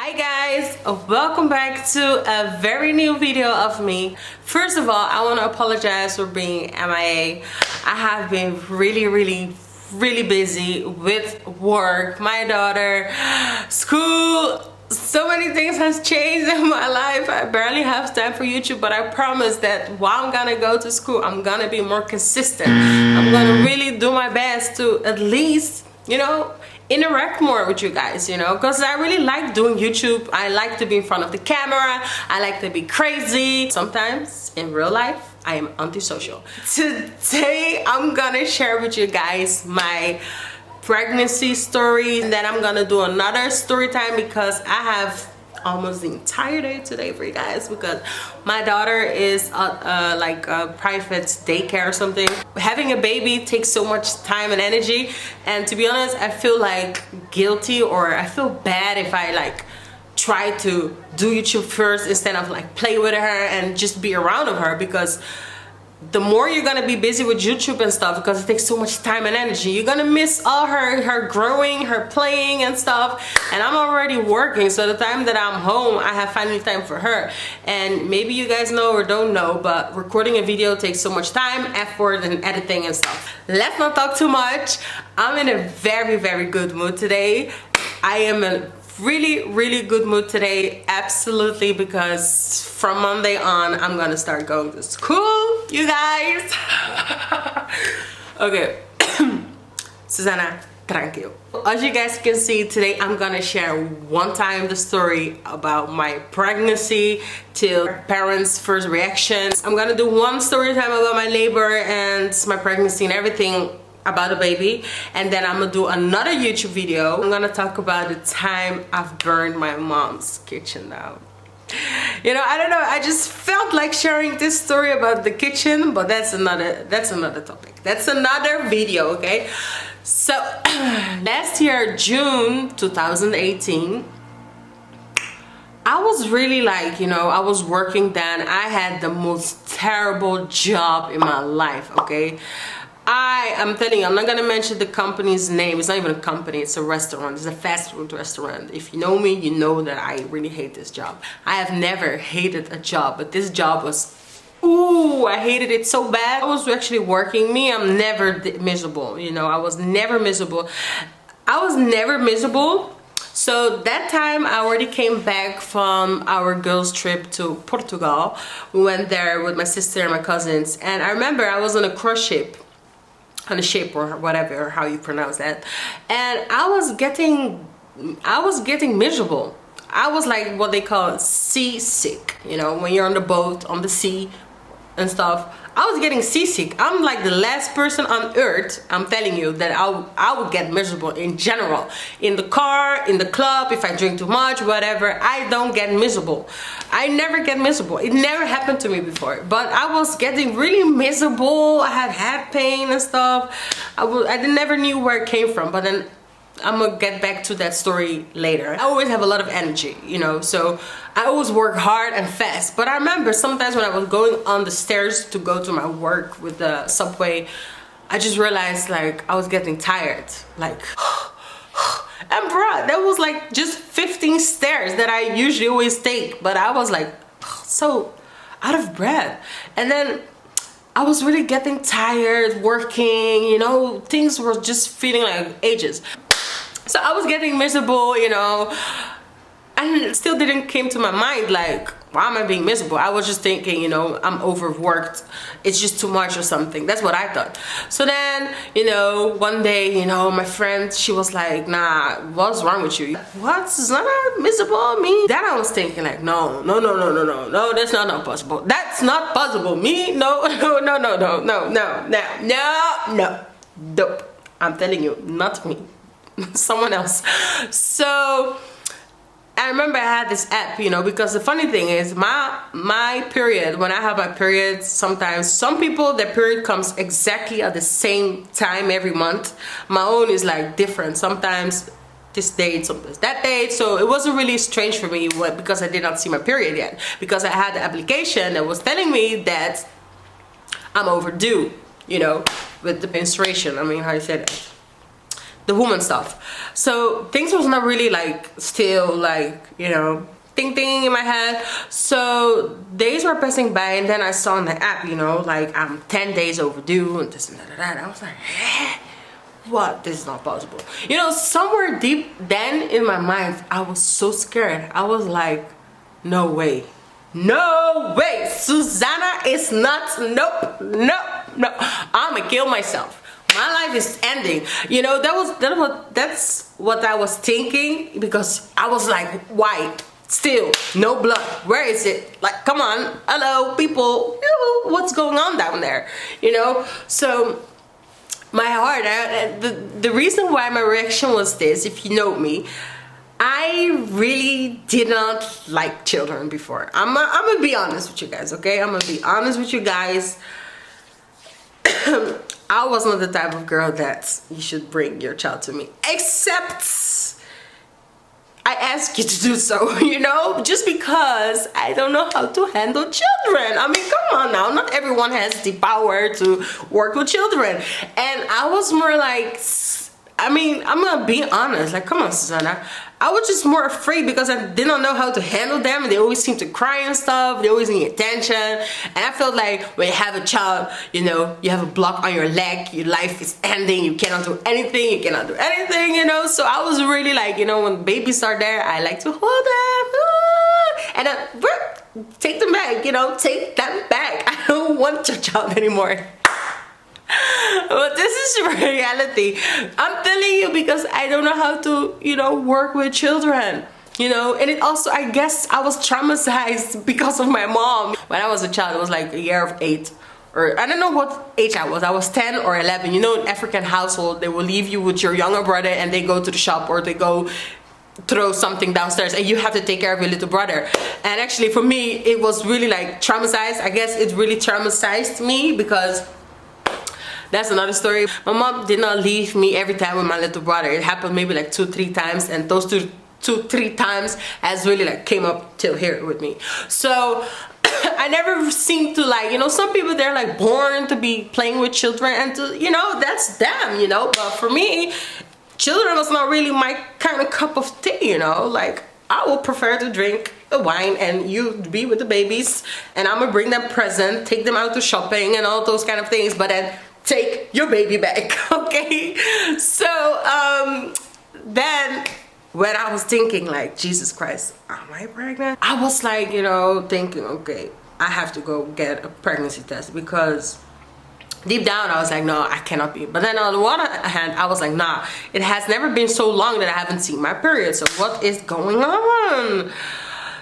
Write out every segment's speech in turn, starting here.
Hi guys, welcome back to a very new video of me. First of all, I want to apologize for being MIA. I have been really busy with work, my daughter, school. So many things has changed in my life. I barely have time for YouTube, but I promise that while I'm gonna go to school, I'm gonna be more consistent. I'm gonna really do my best to at least, interact more with you guys, because I really like doing YouTube. I like to be in front of the camera. I like to be crazy. Sometimes in real life, I am antisocial. Today, I'm gonna share with you guys my pregnancy story, and then I'm gonna do another story time because I have almost the entire day today for you guys because my daughter is like a private daycare or something. Having a baby takes so much time and energy, and to be honest, I feel like guilty, or I feel bad if I like try to do YouTube first instead of like play with her and just be around of her, because the more you're gonna be busy with YouTube and stuff, because it takes so much time and energy, you're gonna miss all her growing, her playing and stuff. And I'm already working, so the time that I'm home, I have finally time for her. And maybe you guys know or don't know, but recording a video takes so much time, effort, and editing and stuff. Let's not talk too much. I'm in a very good mood today. I am in really good mood today, absolutely, because from Monday on I'm gonna start going to school, you guys. Okay. Suzana, tranquilo. As you guys can see, today I'm gonna share one time the story about my pregnancy till parents' first reactions. I'm gonna do one story time about my labor and my pregnancy and everything about a baby, and then I'm gonna do another YouTube video. I'm gonna talk about the time I've burned my mom's kitchen down. I don't know, I just felt like sharing this story about the kitchen, but that's another topic. That's another video, okay? So last year, June 2018, I was really like, I was working then. I had the most terrible job in my life, okay? I'm telling you, I'm not gonna mention the company's name. It's not even a company, it's a restaurant. It's a fast food restaurant. If you know me, you know that I really hate this job. I have never hated a job, but this job was, ooh, I hated it so bad. I was actually working. I'm never miserable, I was never miserable. So that time I already came back from our girls trip to Portugal. We went there with my sister and my cousins, and I remember I was on a cruise ship, or whatever, how you pronounce that, and I was getting miserable. I was like what they call seasick, when you're on the boat on the sea and stuff. I was getting seasick. I'm like the last person on earth, I'm telling you, that I would get miserable in general. In the car, in the club, if I drink too much, whatever, I don't get miserable. I never get miserable. It never happened to me before. But I was getting really miserable. I had head pain and stuff. I never knew where it came from, but then I'm gonna get back to that story later. I always have a lot of energy, so I always work hard and fast. But I remember sometimes when I was going on the stairs to go to my work with the subway, I just realized like I was getting tired, like and bruh, that was like just 15 stairs that I usually always take, but I was like so out of breath. And then I was really getting tired working, things were just feeling like ages. So I was getting miserable, and it still didn't came to my mind like, why am I being miserable? I was just thinking, I'm overworked, it's just too much or something. That's what I thought. So then, one day, my friend, she was like, nah, what's wrong with you? What's not miserable? Me? Then I was thinking like, no, that's not possible. That's not possible. Me? No. Dope. I'm telling you, not me. Someone else. So I remember I had this app, because the funny thing is my period, when I have my period, sometimes some people, their period comes exactly at the same time every month. My own is like different, sometimes this date, sometimes that date. So it wasn't really strange for me because I did not see my period yet, because I had the application that was telling me that I'm overdue, with the menstruation. I mean, how you say that? the woman stuff. So things was not really like still like, you know, ting ting in my head. So days were passing by, and then I saw on the app, you know, like I'm 10 days overdue and this and that. I was like, what? This is not possible. You know, somewhere deep then in my mind, I was so scared. I was like, no way. No way. Suzana is not. Nope. No. I'ma kill myself. My life is ending. You know, that's what I was thinking, because I was like, why? Still no blood. Where is it? Like, come on. Hello, people. What's going on down there? You know, so my heart, the reason why my reaction was this, if you know me, I really did not like children before. I'm gonna be honest with you guys, okay? I'm gonna be honest with you guys. I was not the type of girl that you should bring your child to me, except I ask you to do so, you know, just because I don't know how to handle children. I mean, come on now, not everyone has the power to work with children. And I was more like, I mean, I'm gonna be honest, like, come on, Suzana. I was just more afraid because I did not know how to handle them. They always seem to cry and stuff. They always need attention. And I felt like when you have a child, you know, you have a block on your leg, your life is ending, you cannot do anything, you know. So I was really like, you know, when babies are there, I like to hold them. And then take them back, you know, take them back. I don't want your child anymore. But this is reality. I'm telling you, because I don't know how to, you know, work with children, you know. And it also, I guess I was traumatized because of my mom. When I was a child, it was like a year of 8, or I don't know what age I was 10 or 11. You know, in African household, they will leave you with your younger brother and they go to the shop, or they go throw something downstairs, and you have to take care of your little brother. And actually for me, it was really like traumatized. I guess it really traumatized me, because that's another story. My mom did not leave me every time with my little brother. It happened maybe like 2-3 times, and those 2-3 times has really like came up till here with me. So I never seemed to, like, you know, some people, they're like born to be playing with children, and to, you know, that's them, you know. But for me, children was not really my kind of cup of tea, you know. Like, I would prefer to drink a wine and you be with the babies, and I'm gonna bring them present, take them out to shopping and all those kind of things, but then take your baby back, okay? So then when I was thinking like, Jesus Christ, am I pregnant? I was like, you know, thinking, okay, I have to go get a pregnancy test, because deep down I was like, no, I cannot be. But then on the one hand, I was like, nah, it has never been so long that I haven't seen my period, so what is going on?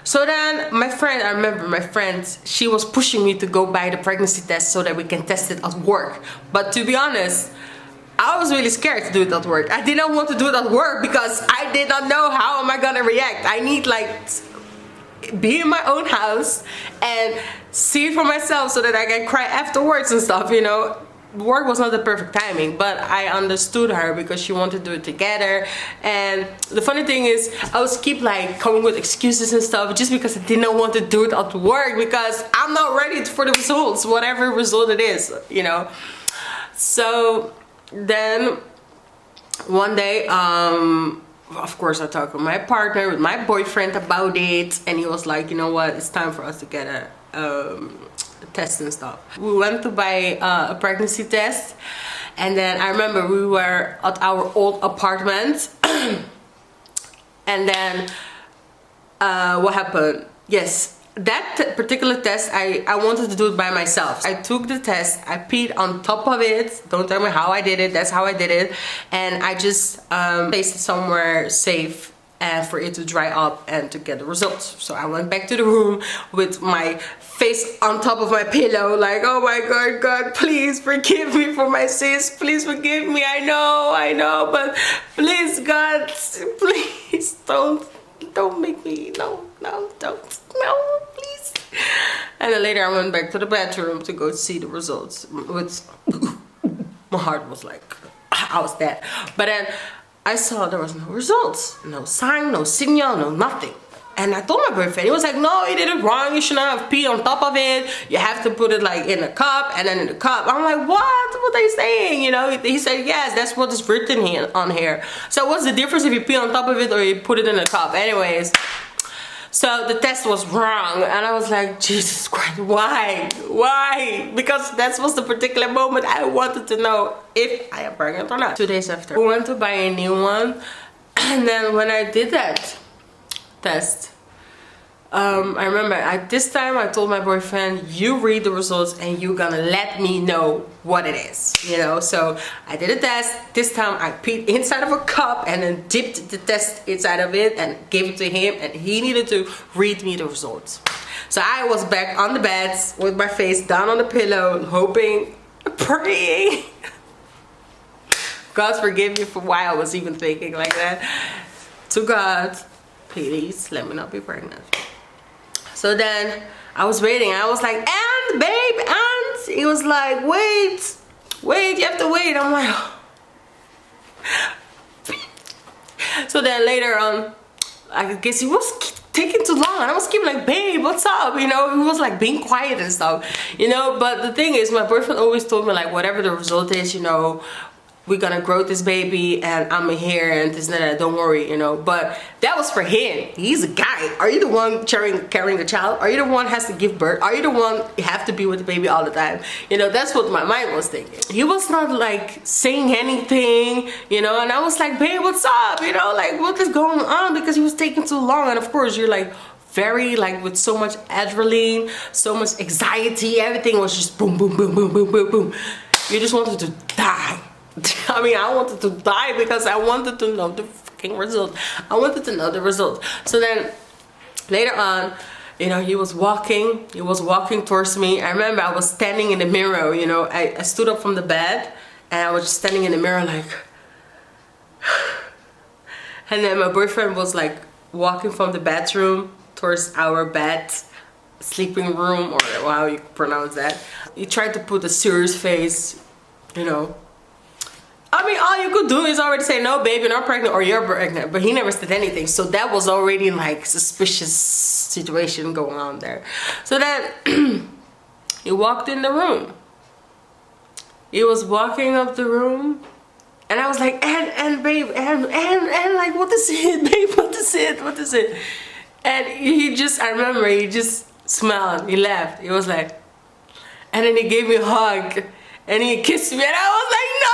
So then my friend, I remember my friend, she was pushing me to go buy the pregnancy test so that we can test it at work. But to be honest, I was really scared to do it at work. I did not want to do it at work because I did not know how am I gonna react. I need like be in my own house and see it for myself so that I can cry afterwards and stuff, you know. Work was not the perfect timing, but I understood her because she wanted to do it together. And the funny thing is, I was keep like coming with excuses and stuff just because I did not want to do it at work, because I'm not ready for the results, whatever result it is, you know. So then one day, of course, I talked with my partner, with my boyfriend about it, and he was like, you know what, it's time for us to get a test and stuff. We went to buy a pregnancy test, and then I remember we were at our old apartment and then what happened? Yes, that particular test, I wanted to do it by myself. I took the test, I peed on top of it. Don't tell me how I did it, that's how I did it. And I just placed it somewhere safe for it to dry up and to get the results. So I went back to the room with my face on top of my pillow, like, oh my God, God, please forgive me for my sins. Please forgive me. I know, but please, God, please don't make me, no, please. And then later I went back to the bathroom to go see the results. My heart was like, I was dead. But then I saw there was no results, no sign, no signal, no nothing. And I told my boyfriend, he was like, no, you did it wrong, you should not have pee on top of it, you have to put it like in a cup and then in the cup. I'm like, what are you saying? You know, he said, yes, that's what is written here on here. So what's the difference if you pee on top of it or you put it in a cup? Anyways, so the test was wrong, and I was like, Jesus Christ, why? Because that was the particular moment I wanted to know if I am pregnant or not. 2 days after, we went to buy a new one, and then when I did that test, I remember this time I told my boyfriend, you read the results and you're gonna let me know what it is, you know. So I did a test. This time I peed inside of a cup and then dipped the test inside of it and gave it to him, and he needed to read me the results. So I was back on the bed with my face down on the pillow, hoping, praying. God forgive me for why I was even thinking like that. To God, please let me not be pregnant. So then I was waiting. I was like, and babe, and he was like, wait, you have to wait. I'm like, oh. So then later on, I guess he was taking too long, and I was keeping like, babe, what's up? You know, he was like being quiet and stuff, you know. But the thing is, my boyfriend always told me like, whatever the result is, you know, we're gonna grow this baby and I'm here and this and that, don't worry, you know. But that was for him. He's a guy. Are you the one carrying the child? Are you the one has to give birth? Are you the one you have to be with the baby all the time? You know, that's what my mind was thinking. He was not like saying anything, you know, and I was like, babe, what's up? You know, like what is going on? Because he was taking too long, and of course you're like very like with so much adrenaline, so much anxiety, everything was just boom, boom, boom, boom, boom, boom, boom. You just wanted to die. I mean, I wanted to die because I wanted to know the fucking result. I wanted to know the result. So then later on, you know, he was walking towards me. I remember I was standing in the mirror, you know, I stood up from the bed and I was just standing in the mirror like, and then my boyfriend was like walking from the bathroom towards our bed, sleeping room, or how you pronounce that. He tried to put a serious face, you know. I mean, all you could do is already say, no, babe, you're not pregnant or you're pregnant. But he never said anything. So that was already like suspicious situation going on there. So then he walked in the room. He was walking up the room. And I was like, and babe, and like, what is it, babe? What is it? And he just, I remember, he just smiled. He laughed. He was like, and then he gave me a hug. And he kissed me. And I was like, no!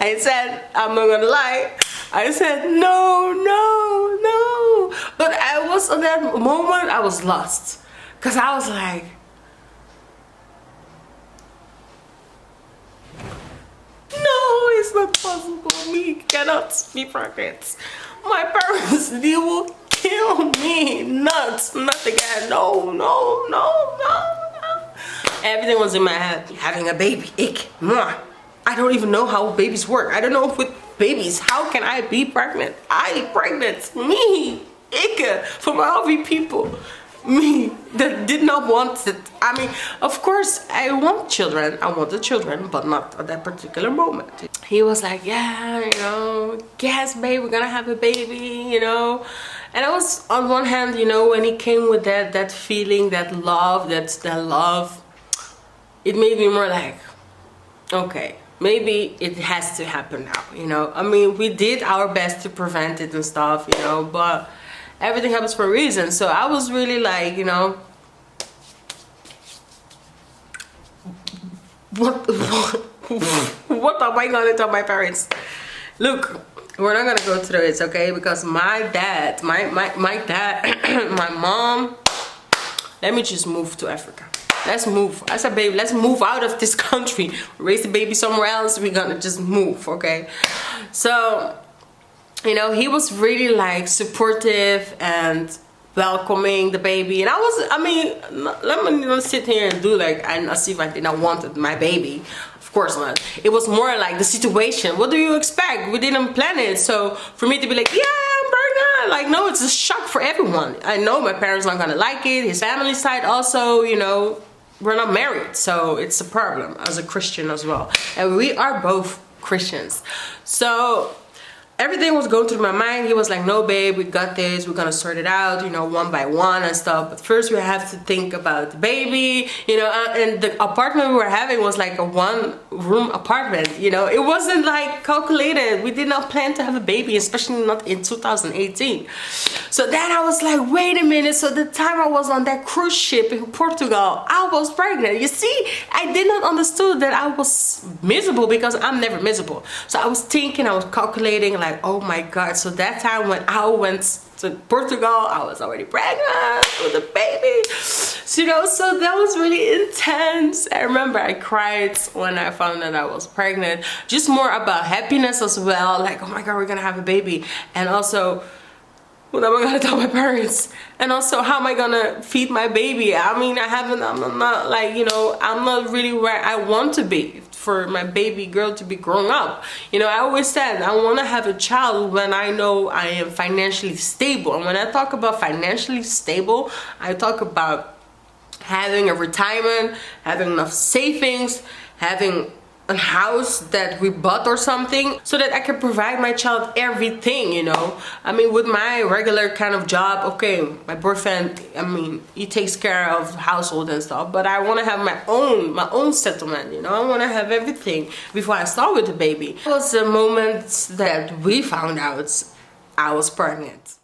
I said, I'm not gonna lie. I said, no. But I was, at that moment, I was lost. Because I was like, no, it's not possible. Me cannot be pregnant. My parents, they will kill me. Not again. No. Everything was in my head. Having a baby, I don't even know how babies work. I don't know with babies, how can I be pregnant? I pregnant, me, from all the people, me that did not want it. I mean, of course, I want children. I wanted children, but not at that particular moment. He was like, yeah, you know, yes, babe, we're gonna have a baby, you know. And I was, on one hand, you know, when he came with that feeling, that love, it made me more like, okay, maybe it has to happen now, you know. I mean, we did our best to prevent it and stuff, you know, but everything happens for a reason. So I was really like, you know, what am I gonna tell my parents? Look, we're not gonna go through it, okay? Because my dad, my dad, my mom, let me just move to Africa. Let's move. I said, baby, let's move out of this country. Raise the baby somewhere else. We're gonna just move, okay? So, you know, he was really like supportive and welcoming the baby. And I mean, let me not sit here and do like, as if I did not want my baby. Of course not. It was more like the situation. What do you expect? We didn't plan it. So for me to be like, yeah, I'm pregnant, like, no, it's a shock for everyone. I know my parents aren't gonna like it. His family side also, you know, we're not married, so it's a problem as a Christian as well. And we are both Christians. So everything was going through my mind. He was like, no babe, we got this, we're gonna sort it out, you know, one by one and stuff, but first we have to think about the baby, you know. And the apartment we were having was like a 1-room apartment, you know. It wasn't like calculated. We did not plan to have a baby, especially not in 2018. So then I was like, wait a minute. So the time I was on that cruise ship in Portugal, I was pregnant. You see, I did not understand that I was miserable, because I'm never miserable. So I was thinking, I was calculating, like, oh my god. So that time when I went to Portugal, I was already pregnant with a baby. So, you know, so that was really intense. I remember I cried when I found that I was pregnant. Just more about happiness as well, like, oh my god, we're gonna have a baby. And also, what am I gonna tell my parents? And also, how am I gonna feed my baby? I mean, I'm not like, you know, I'm not really where I want to be for my baby girl to be grown up. You know, I always said I want to have a child when I know I am financially stable. And when I talk about financially stable, I talk about having a retirement, having enough savings, having a house that we bought or something, so that I can provide my child everything, you know. I mean, with my regular kind of job, okay, my boyfriend, I mean, he takes care of household and stuff, but I want to have my own settlement, you know. I want to have everything before I start with the baby. It was the moment that we found out I was pregnant.